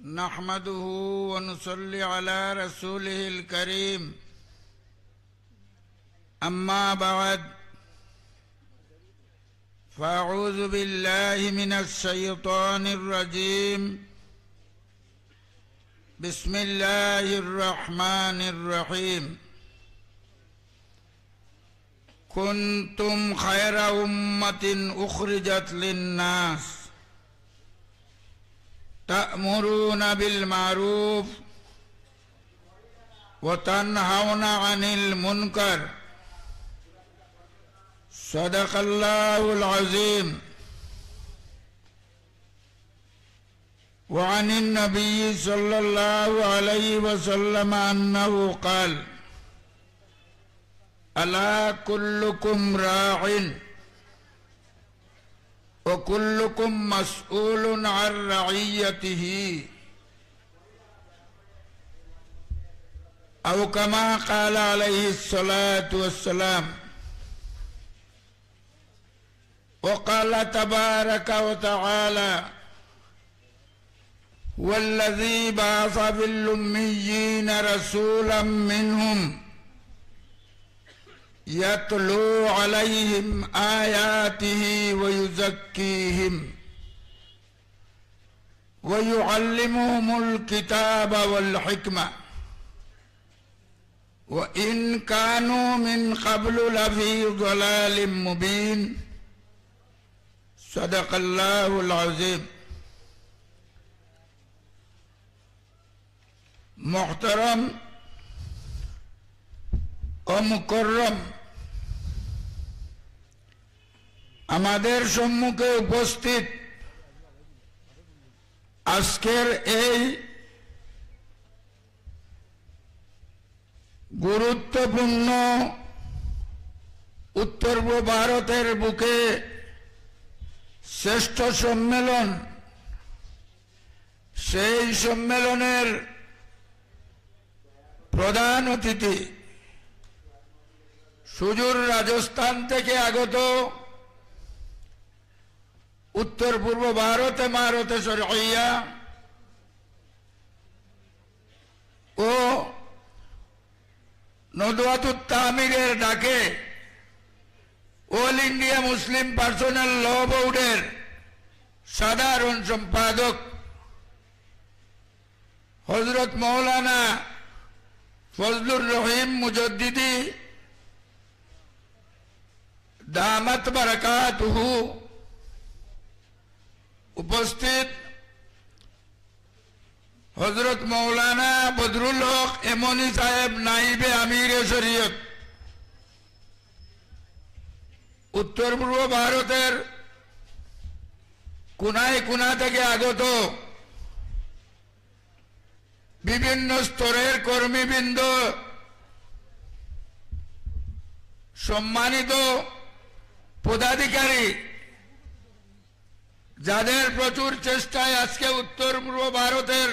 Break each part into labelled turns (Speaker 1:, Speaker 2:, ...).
Speaker 1: نحمده ونصلي على رسوله الكريم أما بعد فأعوذ بالله من الشيطان الرجيم بسم الله الرحمن الرحيم كنتم خير أمة أخرجت للناس تأمرون بالمعروف وتنهون عن المنكر صدق الله العظيم. وعن النبي صلى الله عليه وسلم أنه قال: ألا كلكم راع وكلكم مسؤول عن رعيته أو كما قال عليه الصلاة والسلام. وقال تبارك وتعالى: والذي بعث في الأميين رسولا منهم يتلو عليهم آياته ويزكيهم ويعلمهم الكتاب والحكمة وإن كانوا من قبل لفي ضلال مبين. صدق الله العظيم. محترم ও মুকররম আমাদের সম্মুখে উপস্থিত আজকের এই গুরুত্বপূর্ণ উত্তর পূর্ব ভারতের বুকে শ্রেষ্ঠ সম্মেলন, সেই সম্মেলনের প্রধান অতিথি সুদূর রাজস্থান থেকে আগত উত্তর পূর্ব ভারতে মারতে শরঈয়া ও নদওয়াতুত তামিরের ডাকে অল ইন্ডিয়া মুসলিম পার্সোনাল ল বোর্ডের সাধারণ সম্পাদক হযরত মাওলানা ফজলুর রহিম মুজাদ্দিদি দামাত বারাকাতুহু, উপস্থিত হযরত মাওলানা বদরুল হক এমনি সাহেব নাইবে আমিরে শরীয়ত, উত্তর পূর্ব ভারতের কোনায় কোনা থেকে আগত বিভিন্ন স্তরের কর্মীবৃন্দ, সম্মানিত পদাধিকারী, যাদের প্রচুর চেষ্টায় আজকে উত্তর পূর্ব ভারতের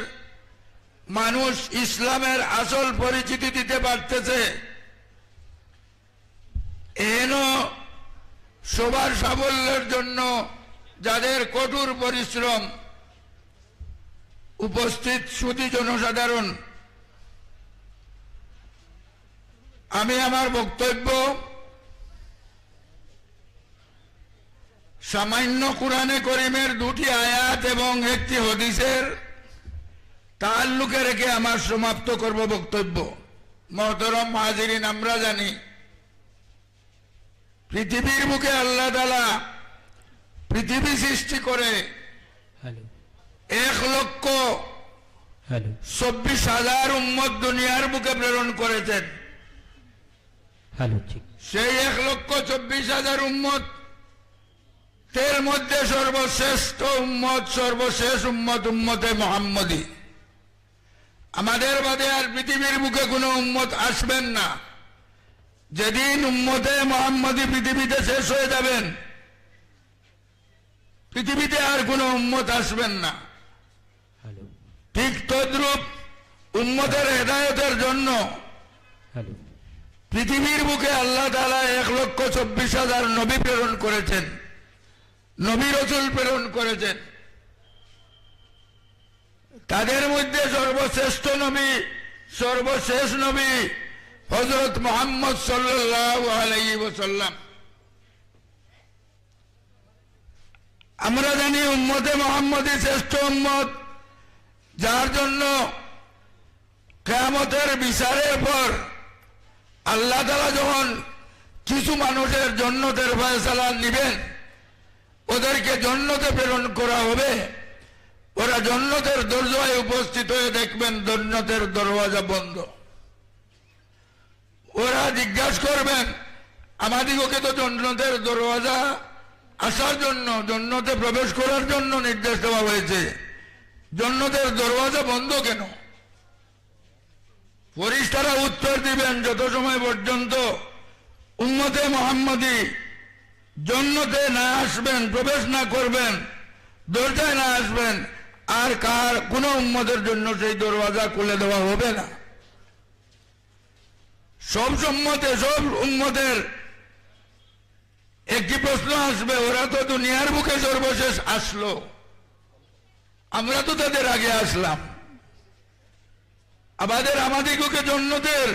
Speaker 1: মানুষ ইসলামের আসল পরিচিতি দিতে পারতেছে, এন সবার সাফল্যের জন্য যাদের কঠোর পরিশ্রম, উপস্থিত সুধী জনসাধারণ, আমি আমার বক্তব্য সামান্য কুরআনে করিমের দুটি আয়াত এবং একটি হাদিসের তাআল্লুকে রেখে আমার সমাপ্ত করব বক্তব্য। মুহতারাম হাজিরিন, আমরা জানি পৃথিবীর বুকে আল্লাহ তাআলা পৃথিবী সৃষ্টি করে 1,24,000 উম্মত দুনিয়ার বুকে প্রেরণ করেছেন। সেই 1,24,000 উম্মত এর মধ্যে সর্বশ্রেষ্ঠ উম্মত, সর্বশেষ উম্মত উম্মতে মুহাম্মদী। আমাদের বাদে আর পৃথিবীর বুকে কোনো উম্মত আসবেন না। যেদিন উম্মতে মুহাম্মদী পৃথিবীতে শেষ হয়ে যাবেন, পৃথিবীতে আর কোনো উম্মত আসবেন না। ঠিক তদ্রূপ উম্মতের হেদায়েতের জন্য পৃথিবীর বুকে আল্লাহ তাআলা 1,24,000 নবী প্রেরণ করেছেন, নবী রাসূল প্রেরণ করেছেন। তাদের মধ্যে সর্বশ্রেষ্ঠ নবী, সর্বশেষ নবী হযরত মুহাম্মদ সাল্লাল্লাহু আলাইহি ওয়াসাল্লাম। আমরা জানি উম্মতে মুহাম্মদী শ্রেষ্ঠ উম্মত, যার জন্য কিয়ামতের বিচারের পর আল্লাহ তাআলা যখন কিছু মানুষের জান্নাতের ফয়সালা নেবেন, ওদেরকে জান্নাতে প্রেরণ করা হবে। ওরা জান্নাতের দরজায় উপস্থিত হয়ে দেখবেন জান্নাতের দরওয়াজা বন্ধ। ওরা জিজ্ঞাসা করবেন, আমাদিগকে তো জান্নাতের দরওয়াজা আসার জন্য, জান্নাতে প্রবেশ করার জন্য নির্দেশ দেওয়া হয়েছে, জান্নাতের দরওয়াজা বন্ধ কেন? ফেরেশতারা উত্তর দিবেন, যত সময় পর্যন্ত উম্মতে মুহাম্মদী জান্নাতে না আসবেন, প্রবেশ না করবেন, দরজায় না আসবেন, আর কার কোন উম্মতের জন্য সেই দরওয়াজা খুলে দেওয়া হবে না। সব উম্মতের একটি প্রশ্ন আসবে, ওরা তো দুনিয়ার বুকে সর্বশেষ আসলো, আমরা তো তাদের আগে আসলাম, আমাদিগকে জান্নাতের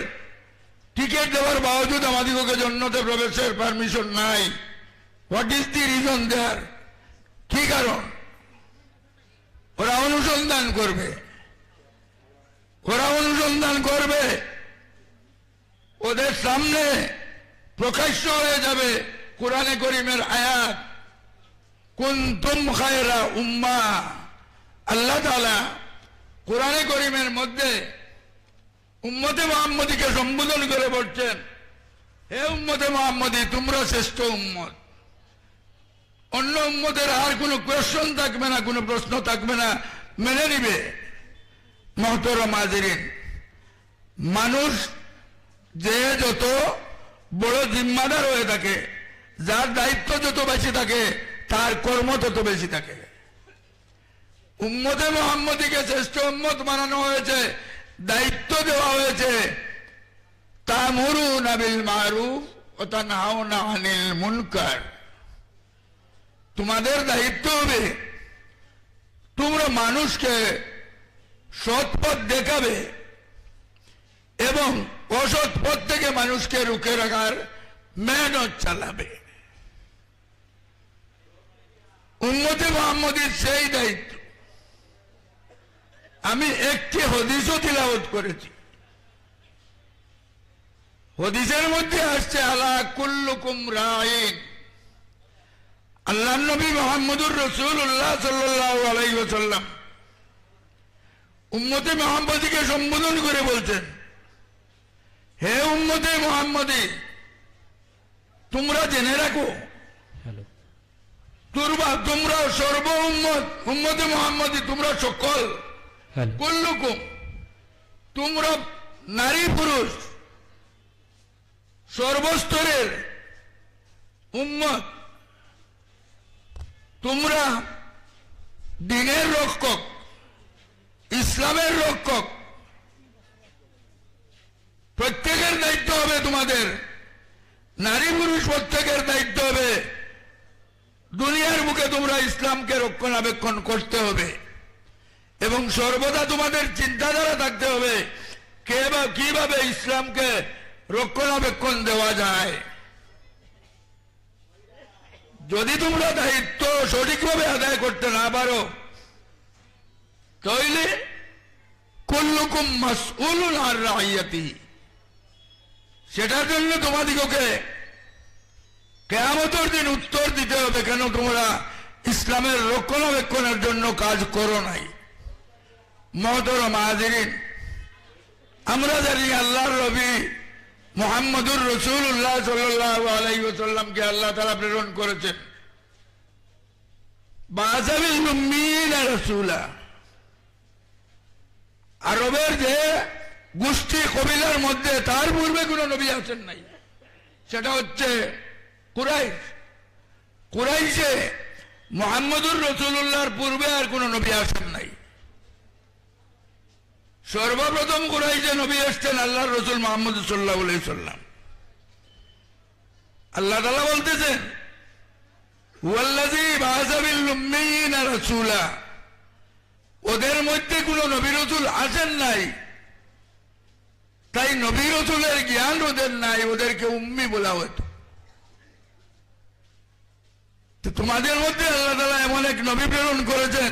Speaker 1: টিকিট দেওয়ার বাবজুদ আমাদিগকে জান্নাতে প্রবেশের পারমিশন নাই। হোয়াট ইজ দি রিজন দেয়ার? কি কারণ? ওরা অনুসন্ধান করবে, ওদের সামনে প্রকাশ্য হয়ে যাবে কোরআনে করিমের আয়াত, কুনতুম খায়রা উম্মাহ। আল্লাহ তাআলা কোরআনে করিমের মধ্যে উম্মতে মুহাম্মদীকে সম্বোধন করে বলছেন, হে উম্মতে মুহাম্মদী, তোমরা শ্রেষ্ঠ উম্মত। অন্য উম্মতের আর কোনো কোয়েশ্চন থাকবে না, কোনো প্রশ্ন থাকবে না, মেনে নিবে। মুহতারাম হাজিরিন, মানুষ যে যত বড় জিম্মাদার হয়ে থাকে, যার দায়িত্ব যত বেশি থাকে, তার কর্ম তত বেশি থাকে। উম্মতে মুহাম্মদীকে শ্রেষ্ঠ উম্মত বানানো হয়েছে, দায়িত্ব দেওয়া হয়েছে, তা'মুরুনা বিল মারুফ ওয়া তানহাউনা আনিল মুনকার। তোমাদের দায়িত্ব হবে তোমরা মানুষকে সৎ পথ দেখাবে এবং অসৎ পথ থেকে মানুষকে রুখে রাখার মেহনত চালাবে। উম্মতে মুহাম্মদীর সেই দায়িত্ব। আমি একটি হাদিসও তিলাওয়াত করেছি, হাদিসের মধ্যে আসছে, আলা কুল্লুকুম রাঈন। আল্লাহর নবী মুহাম্মদুর রাসূলুল্লাহ সাল্লাল্লাহু আলাইহি ওয়াসাল্লাম উম্মতে মুহাম্মদীকে সম্বোধন করে বলছেন, হে উম্মতে মুহাম্মদী, তোমরা জেনে রাখো, তোমরা সর্ব উম্মতে মুহাম্মদী, তোমরা সকল, কুল্লুকুম, তোমরা নারী পুরুষ সর্বস্তরের উম্মত, তোমরা দ্বীনের রক্ষক, ইসলামের রক্ষক। প্রত্যেকের দায়িত্ব হবে, তোমাদের নারী পুরুষ প্রত্যেকের দায়িত্ব হবে, দুনিয়ার বুকে তোমরা ইসলামকে রক্ষণাবেক্ষণ করতে হবে এবং সর্বদা তোমাদের চিন্তাধারা থাকতে হবে কিভাবে ইসলামকে রক্ষণাবেক্ষণ দেওয়া যায়। যদি তোমরা দায়িত্ব সঠিকভাবে আদায় করতে না পারো, তাহলে কুল্লুকুম মাসউলুন আন রাইয়াতিহি, সেটার জন্য তোমাদিগকে কিয়ামতের দিন উত্তর দিতে হবে, কেন তোমরা ইসলামের রক্ষণাবেক্ষণের জন্য কাজ করো নাই। মুহতারাম হাজিরিন, আমরা জানি আল্লাহর নবী মুহাম্মদুর রাসূলুল্লাহ সাল্লাল্লাহু আলাইহি ওয়াসাল্লামকে আল্লাহ তাআলা প্রেরণ করেছেন বা'আসা বিল উম্মিয়িনা রাসূলা। আরবের যে গোষ্ঠী কবিলার মধ্যে তার পূর্বে কোনো নবী আসেন নাই, সেটা হচ্ছে কুরাইশ। কুরাইশে মুহাম্মদুর রাসূলুল্লাহর পূর্বে আর কোনো নবী আসেন নাই। সর্বপ্রথম কুরাইশে নবী আসছেন আল্লাহর রাসূল মুহাম্মদ সাল্লাল্লাহু আলাইহি ওয়াসাল্লাম। আল্লাহ তাআলা বলতেছেন, ওয়াল্লাযী বা'আসা বিল উম্মিয়িনা রাসূলা, ওদের মধ্যে কোনো নবী রাসূল আসেন নাই, তাই নবী রাসূলের জ্ঞান ওদের নাই, ওদেরকে উম্মি বলা হতো। তোমাদের মধ্যে আল্লাহ তাআলা এমন এক নবী প্রেরণ করেছেন,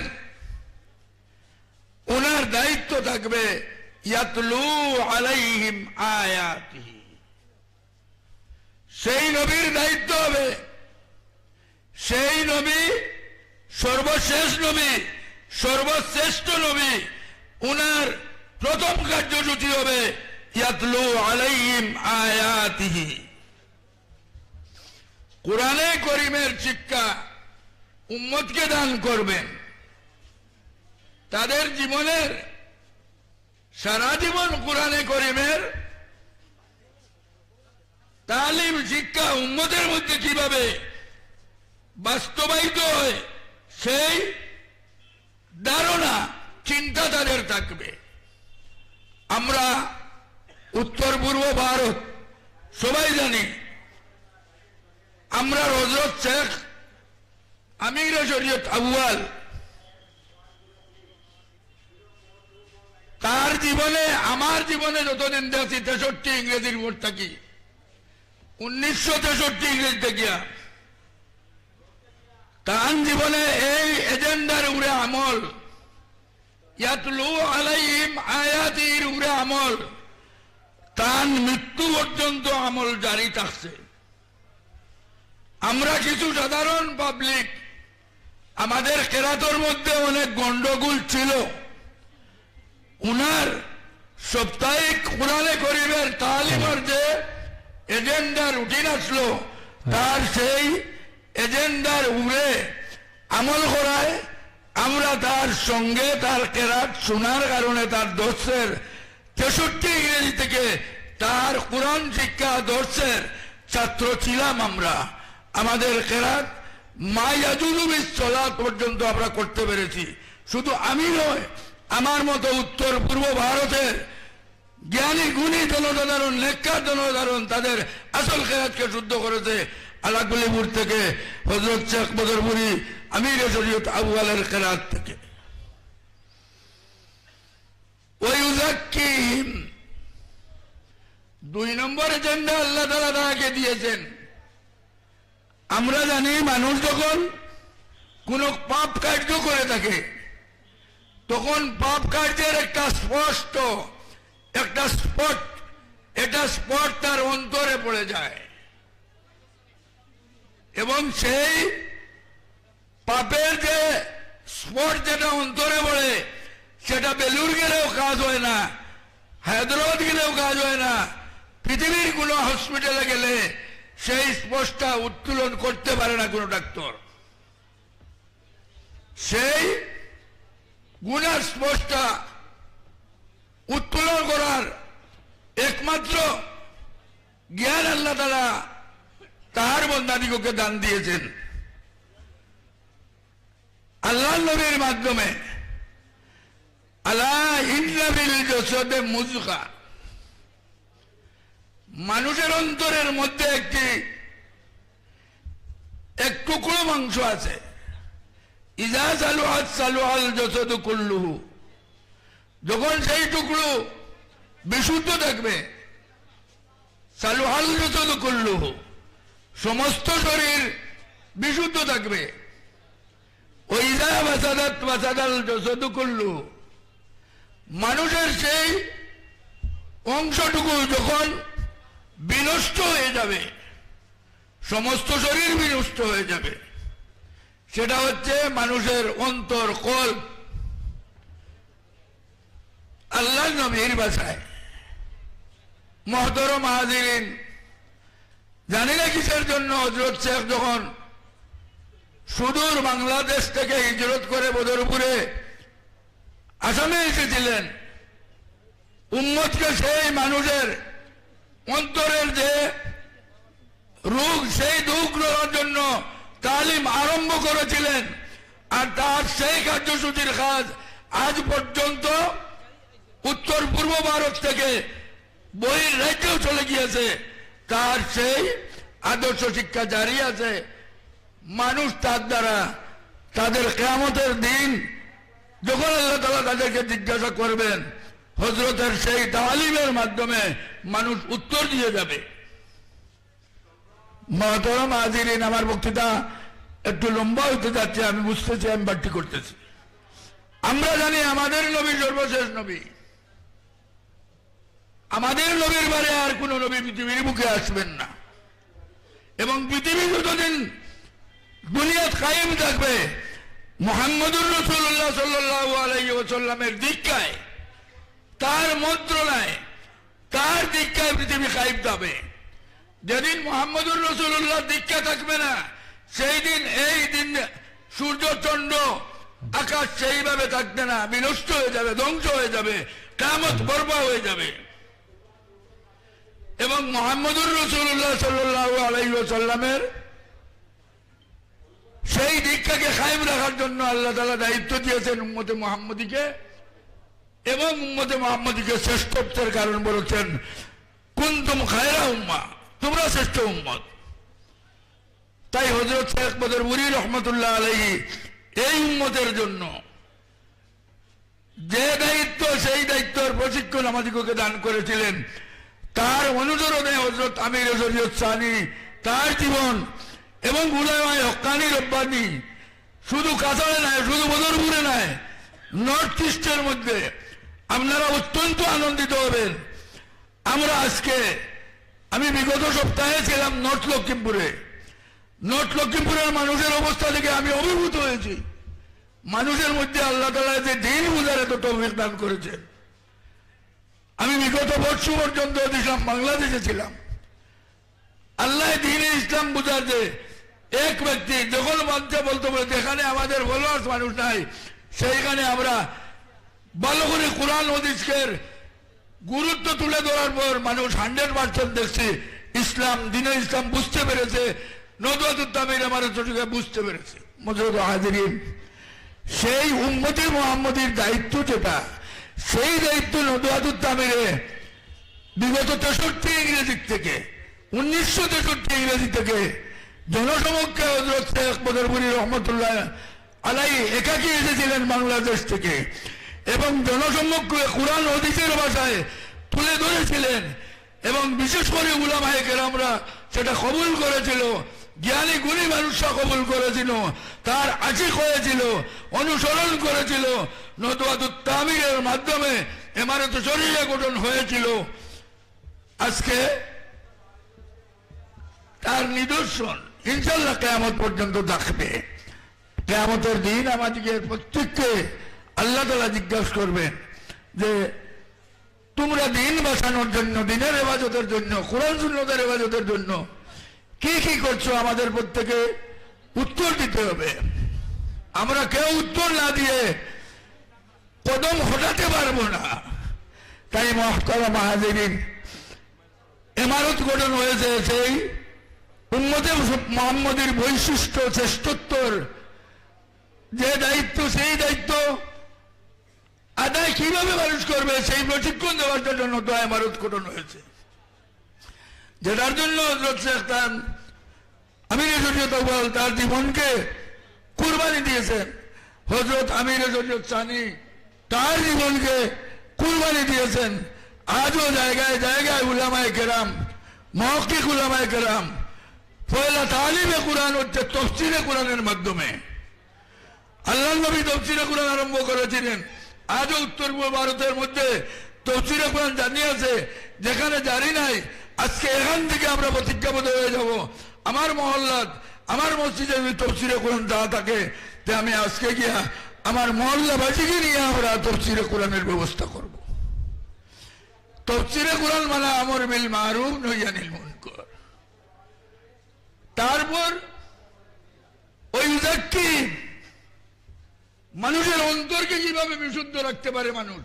Speaker 1: ওনার দায়িত্ব থাকবে ইয়াতলু আলাইহিম আয়াতিহি। সেই নবীর দায়িত্ব হবে, সেই নবী সর্বশেষ নবী, সর্বশ্রেষ্ঠ নবী, উনার প্রথম কার্যসূচি হবে ইয়াতলু আলাইহিম আয়াতিহি। কোরআনে করিমের শিক্ষা উম্মতকে দান করবেন, তাদের জীবনের সারা জীবন কোরআনে করিমের তালিম শিক্ষা উম্মতের মধ্যে কিভাবে বাস্তবায়িত হয় সেই ধারণা চিন্তা তাদের থাকবে। আমরা উত্তর পূর্ব ভারত সবাই জানি, আমরা হযরত শেখ আমির শরীয়ত আউয়াল তার জীবনে, আমার জীবনে যতদিন দেখছি 63 ইংরেজির ভোট থাকি, 1963 ইংরেজি থাকিয়া তার জীবনে এই এজেন্ডার উপরে আমল, ইয়াতলু আলাইহিম আয়াতির উপরে আমল, তার মৃত্যু পর্যন্ত আমল জারি থাকছে। আমরা কিছু সাধারণ পাবলিক, আমাদের কেরাতের মধ্যে অনেক গন্ডগোল ছিল, উনার সাপ্তাহিক কোরআনে করিমের তালিমের যে এজেন্ডা রুটিন আসলো, তার সেই এজেন্ডার উপরে আমল করায় আমরা তার সঙ্গে তার কেরাত শোনার কারণে তার দর্শের 63 ইংরেজি থেকে তার কোরআন শিক্ষা দর্শের ছাত্র ছিলাম আমরা। আমাদের কেরাত মা ইয়াজুলু বিস সালাত পর্যন্ত আমরা করতে পেরেছি। শুধু আমি নয়, আমার মতো উত্তর পূর্ব ভারতের জ্ঞানী গুণী জনসাধারণ, নেককার জনসাধারণ তাদের আসল কেরাতকে শুদ্ধ করেছে আলাকুলিপুর থেকে, হযরত শেখ বদরপুরি আমির শরীয়ত আউয়ালের কেরাত থেকে। ওয়ায়ুযাক্কিহিম, 2 নম্বর এজেন্ডা আল্লাহ তাআলা তাকে দিয়েছেন। আমরা জানি মানুষ যখন কোন পাপ কার্য করে থাকে, তখন পাপ কার্যের একটা স্পষ্ট একটা স্পট, এটা স্পট তার অন্তরে পড়ে যায়, এবং সেই পাপের যে স্পট যেটা অন্তরে পড়ে, সেটা বেলুর গেলেও কাজ হয় না, হায়দ্রাবাদ গেলেও কাজ হয় না, পৃথিবীর কোন হসপিটালে গেলে সেই স্পটটা উত্তোলন করতে পারে না কোনো ডাক্তার। সেই গুনার স্পটটা উত্তোলন করার একমাত্র জ্ঞান আল্লাহ তাআলা তার বান্দাদিগকে দান দিয়েছেন আল্লাহর নবীর মাধ্যমে। আলা ইন্না ফিল জাসাদি মুযগা, মানুষের অন্তরের মধ্যে এক টুকরো মাংস আছে। ইযা সালুহাত সালুহাল জাসাদু কুল্লুহু, যখন সেই টুকরো বিশুদ্ধ থাকবে, সালুহাল জাসাদু কুল্লুহু, সমস্ত শরীর বিশুদ্ধ থাকবে। ওয়াইযা ফাসাদাত ফাসাদাল জাসাদু কুল্লুহু, মানুষের সেই অংশটুকু যখন বিনষ্ট হয়ে যাবে, সমস্ত শরীর বিনষ্ট হয়ে যাবে। সেটা হচ্ছে মানুষের অন্তর কল্ব। আল্লাহ নবীর ভাষায়, মুহতারাম হাজিরিন, জানি না কিসের জন্য হযরত শেখ যখন সুদূর বাংলাদেশ থেকে হিজরত করে বদরপুরে আসামে এসেছিলেন, উম্মতকে সেই মানুষের অন্তরের যে রোগ, সেই রোগ রোগার জন্য তালিম আরম্ভ করেছিলেন। আর তার সেই কার্যসূচির কাজ আজ পর্যন্ত উত্তর পূর্ব ভারত থেকে বহির রাজ্যেও চলে গিয়েছে। তার সেই আদর্শ শিক্ষা জারি আছে। মানুষ তার দ্বারা তাদের কিয়ামতের দিন যখন আল্লাহ তাআলা তাদেরকে জিজ্ঞাসা করবেন, হযরতের সেই তালিমের মাধ্যমে মানুষ উত্তর দিয়ে যাবে। মহতরম হাজিরিন, আমার বক্তৃতা একটু লম্বা হতে যাচ্ছে, আমি বুঝতেছি, আমি বাড়তি করতেছি। আমরা জানি আমাদের নবী সর্বশেষ নবী। আমাদের নবীর বারে আর কোন নবী পৃথিবীর বুকে আসবেন না, এবং পৃথিবী যতদিন দুনিয়া কায়েম থাকবে মুহাম্মদুর রাসূলুল্লাহ সাল্লাল্লাহু আলাইহি ওয়াসাল্লামের দীক্ষায়, তার মন্ত্রণায়, তার দীক্ষায় পৃথিবী কায়েম থাকবে। যেদিন মুহাম্মদুর রাসূলুল্লাহ দীক্ষা থাকবে না, সেই দিন এই দিন সূর্য চন্দ্র আকাশ সেইভাবে থাকবে না, বিনষ্ট হয়ে যাবে, ধ্বংস হয়ে যাবে, কিয়ামত বরপা হয়ে যাবে। এবং মুহাম্মদুর রাসূলুল্লাহ সাল্লাল্লাহু আলাইহি ওয়াসাল্লামের সেই দীক্ষাকে কায়েম রাখার জন্য আল্লাহ তাআলা দায়িত্ব দিয়েছেন উম্মতে মুহাম্মদীকে, এবং উম্মতে মুহাম্মদীকে শ্রেষ্ঠত্বের কারণ বলেছেন কুনতুম খায়রা উম্মাহ, তোমরা শ্রেষ্ঠ উম্মত। তাই হযরত শেখ বদরপুরি রহমতুল্লাহ আলাইহি এই উম্মতের জন্য যে দায়িত্ব, সেই দায়িত্বের প্রশিক্ষণ আমাদিগকে দান করেছিলেন, তার অনুসরণে হযরত আমির শরীয়ত সানি তার জীবন এবং উলামায়ে হক্কানি রব্বানি শুধু কাছাড়ে নয়, শুধু বদরপুরে নয়, নর্থ ইস্টের মধ্যে আপনারা অত্যন্ত আনন্দিত হবেন। আমরা আজকে, আমি বিগত সপ্তাহে ছিলাম নর্থ লক্ষ্মীপুরে। নর্থ লক্ষ্মীপুরের মানুষের অবস্থা থেকে আমি অভিভূত হয়েছি। মানুষের মধ্যে আল্লাহ তাআলা যে দিন বুঝার এত তৌফিক দান করেছেন। আমি বিগত বর্ষ পর্যন্ত দেখলাম বাংলাদেশে ছিলাম, আল্লাহ দ্বীনে ইসলাম বুঝার যে এক ব্যক্তি যখন বাচ্চা বলতে বলে, যেখানে আমাদের ফলোয়ার্স মানুষ নাই, সেইখানে আমরা ভালো করে কোরআন হাদিসের গুরুত্ব তুলে ধরার পর মানুষ 100% দেখছি ইসলাম, দ্বীনে ইসলাম বুঝতে পেরেছে, নদওয়াতুত তামির আমার চোখে বুঝতে পেরেছে। মুজরিদ হাজিরিন, সেই উম্মতে মুহাম্মদীর দায়িত্ব যেটা, সেই দায়িত্ব নদওয়াতুত তামিরে বিগত 63 ইংরেজি থেকে, 1963 ইংরেজি থেকে জনসমক্ষে হযরত শেখ বদরপুরি রহমতুল্লাহ আলাইহি একাকী এসেছিলেন বাংলাদেশ থেকে, এবং জনসমক্ষে কোরআন হাদিসের ভাষায় তুলে ধরেছিলেন, এবং বিশেষ করে উলামায়ে কেরামরা সেটা কবুল করেছিল, জ্ঞানী গুণী মানুষরা কবুল করেছিল, তার আশিক হয়েছিল, অনুসরণ করেছিল। নদওয়াতুত তামিরের মাধ্যমে ইমারত শরীয়হ গঠন হয়েছিল। আজকে তার নিদর্শন ইনশাআল্লাহ কিয়ামত পর্যন্ত থাকবে। কিয়ামতের দিন আমাদের প্রত্যেককে আল্লাহ তাআলা জিজ্ঞাসা করবেন যে তোমরা দিন বাঁচানোর জন্য, দিনের ইবাদতের জন্য, কোরআন সুন্নতের ইবাদতের জন্য কি কি করছো, আমাদের প্রত্যেকে উত্তর দিতে হবে। আমরা কেউ উত্তর না দিয়ে কদম হটাতে পারবো না। তাই মুহতারাম হাজিরিন, ইমারত গঠন হয়েছে সেই উম্মতে মুহাম্মদীর বৈশিষ্ট্য, শ্রেষ্ঠত্বর যে দায়িত্ব, সেই দায়িত্ব আদায় কিভাবে মানুষ করবে সেই প্রশিক্ষণ দেওয়ার জন্য তো ইমারত গঠন হয়েছে, যেটার জন্য হযরত শেখ আমির শরীয়ত আউয়াল তার জীবনকে কুরবানি দিয়েছেন। হযরত আমির শরীয়ত সানি তার জীবনকে কুরবানি দিয়েছেন। আজও জায়গায় জায়গায় উলামায়ে কেরাম, মুহাক্কিক উলামায়ে কেরাম পয়লা তালিমে কোরআন হচ্ছে তাফসীরে কোরআনের মাধ্যমে। আল্লাহর নবী তাফসীরে কোরআন আরম্ভ করেছিলেন। আজও উত্তর পূর্ব ভারতের মধ্যে তাফসীরে কোরআন জানিয়ে আছে, যেখানে জারি নাই। আজকে এখান থেকে আমরা প্রতিজ্ঞাবদ্ধ হয়ে যাব, আমার মহল্লাত, আমার মসজিদে যদি তাফসীরে কোরআন দেওয়া থাকে, তে আমি আজকে গিয়া আমার মহল্লাবাসীকে নিয়ে আমরা তাফসীরে কোরআনের ব্যবস্থা করব। তাফসীরে কোরআন মানে আমর বিল মারুফ নহি আনিল মুনকার। তারপর ওই উযাক্কি, মানুষের অন্তরকে কিভাবে বিশুদ্ধ রাখতে পারে মানুষ,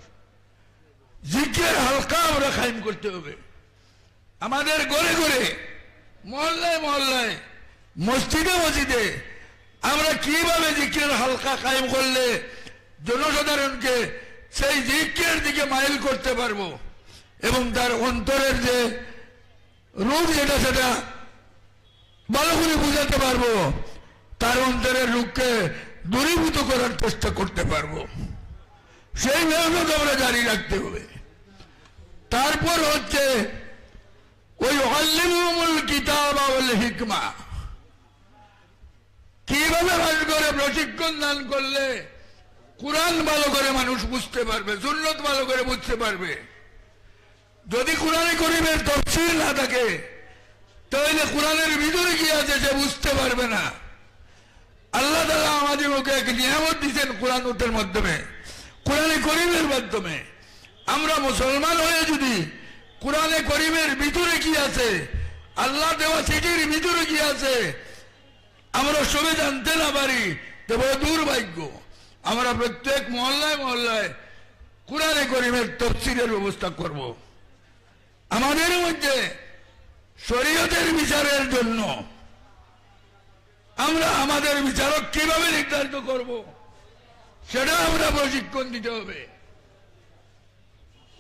Speaker 1: জিকির হালকা আমরা কায়েম করতে হবে। আমাদের ঘরে ঘরে, মহল্লায় মহল্লায়, মসজিদে মসজিদে আমরা কিভাবে জিকির হালকা কায়েম করলে জনসাধারণকে সেই জিকিরের দিকে মাইল করতে পারবো, এবং তার অন্তরের যে রোগ যেটা, সেটা ভালো করে বুঝাতে পারবো, তার অন্তরের রোগকে দূরীভূত করার চেষ্টা করতে পারবো। সেই মেহনত আমরা জারি রাখতে হবে। তারপর হচ্ছে ওই আল্লিমুল কিতাব ওয়াল হিকমা, কিভাবে ভালো করে প্রশিক্ষণ দান করলে কুরআন ভালো করে মানুষ বুঝতে পারবে, সুন্নাত ভালো করে বুঝতে পারবে। যদি কোরআনে করিমের তাফসীর না থাকে তাহলে কোরআনের ভিতরে কি আছে সে বুঝতে পারবে না। আল্লাহ তাআলা আমাদেরকে এক নিয়ামত দিয়েছেন কোরআনের মাধ্যমে, কোরআনে করিমের মাধ্যমে। আমরা মুসলমান হয়ে যদি কোরআনে করিমের ভিতরে কি আছে, আল্লাহ দেওয়া চিঠির ভিতরে কি আছে আমরা সবে জানতে না পারি, তবে দুর্ভাগ্য। আমরা প্রত্যেক মহল্লায় মহল্লায় কোরআনে করিমের তাফসীরের ব্যবস্থা করব। আমাদের মধ্যে শরীয়তের বিচারের জন্য আমরা আমাদের বিচারক কিভাবে নির্ধারিত করব সেটা আমরা প্রশিক্ষণ দিতে হবে।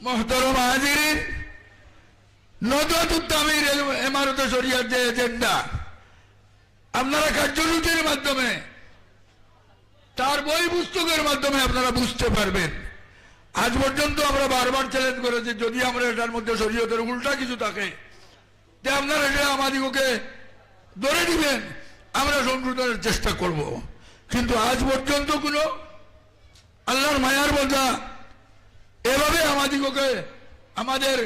Speaker 1: মুহতারাম হাজিরিন, নদওয়াতুত তামির ইমারতে শরিয়াত যে এজেন্ডা আপনারা কার্যসূচির মাধ্যমে, তার বই পুস্তকের মাধ্যমে আপনারা বুঝতে পারবেন। আজ পর্যন্ত আমরা বারবার চ্যালেঞ্জ করেছি, যদি আমরা এটার মধ্যে শরীয়তের উল্টা কিছু থাকে যে আপনারা এটা আমাদিগকে ধরে দিবেন, আমরা সংশোধনের চেষ্টা করব। কিন্তু আজ পর্যন্ত কোনো আল্লাহর মায়ার বোঝা এভাবে আমাদিগকে আমাদের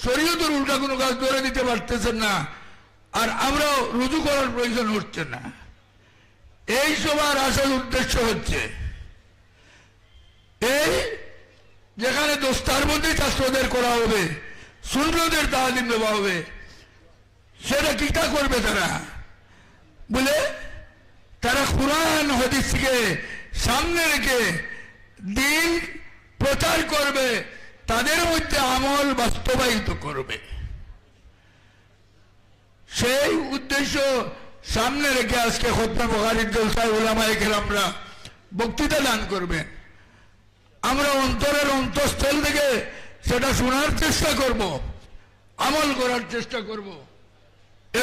Speaker 1: শরীয়তের উল্টা কোনো কাজ ধরে দিতে পারতেছেন না, আর আমরাও রুজু করার প্রয়োজন হচ্ছে না। এই সবার আসল উদ্দেশ্য হচ্ছে এই যেখানে দোস্তারবন্দি ছাত্রদের করা হবে, সুন্নতের তালিম দেওয়া হবে, সেটা কিটা করবে তারা বলে তারা কুরআন হাদিসকে সামনে রেখে দিন প্রচার করবে, তাদের মধ্যে আমল বাস্তবায়িত করবে। সেই উদ্দেশ্য সামনে রেখে আজকে খুতবা বুখারীর জলসায় উলামায়ে কেরামরা বক্তৃতা দান করবেন। আমরা অন্তরের অন্তঃস্থল থেকে সেটা শোনার চেষ্টা করব, আমল করার চেষ্টা করব,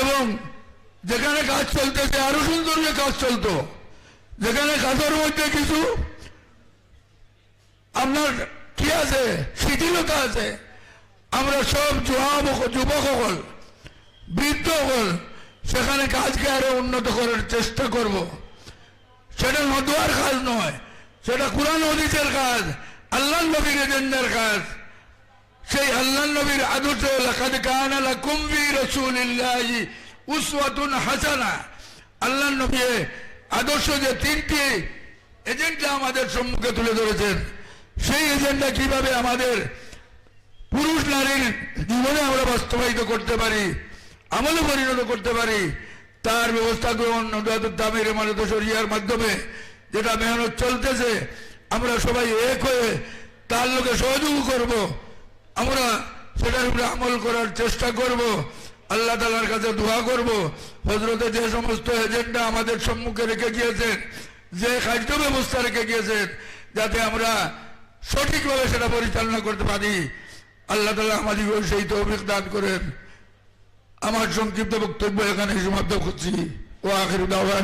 Speaker 1: এবং যেখানে কাজ চলতেছে আরো সুন্দর যে কাজ চলতো, যেখানে কাজের মধ্যে কিছু আপনার কি আছে শিথিলতা আছে, আমরা সব যুবক হল বৃদ্ধ হল সেখানে কাজকে আরো উন্নত করার চেষ্টা করব। সেটা নদওয়ার কাজ নয়, সেটা কুরআন হাদিসের কাজ, আল্লাহর নবীর এজেন্ডার কাজ। সেই আল্লাহর নবীর আদর্শ, লাকাদ কানা লাকুম ফি রাসূলিল্লাহি উসওয়াতুন হাসানা, আল্লাহর নবীর আদর্শ যে তিনটি এজেন্ডা আমাদের সম্মুখে তুলে ধরেছেন, সেই এজেন্ডা কিভাবে আমাদের পুরুষ নারীর জীবনে আমরা বাস্তবায়িত করতে পারি, আমলে পরিণত করতে পারি, তার ব্যবস্থা গ্রহণ নদওয়াতুত তামির ইমারতে শরিয়ার মাধ্যমে যেটা মেহনত চলতেছে, আমরা সবাই এক হয়ে তার লোকে সহযোগ করব, আমরা সেটার উপরে আমল করার চেষ্টা করব। আল্লাহ তাআলার কাছে দোয়া করব, হযরতে যে সমস্ত এজেন্ডা আমাদের সম্মুখে রেখে গিয়েছেন, যে খাদ্য ব্যবস্থা রেখে গিয়েছেন, যাতে আমরা সঠিকভাবে সেটা পরিচালনা করতে পারি। আল্লাহ তাআলা আমাদের সেই তৌফিক দান করেন। আমার সংক্ষিপ্ত বক্তব্য এখানে সমাপ্ত করছি। ওয়া আখিরু দাওয়ানা।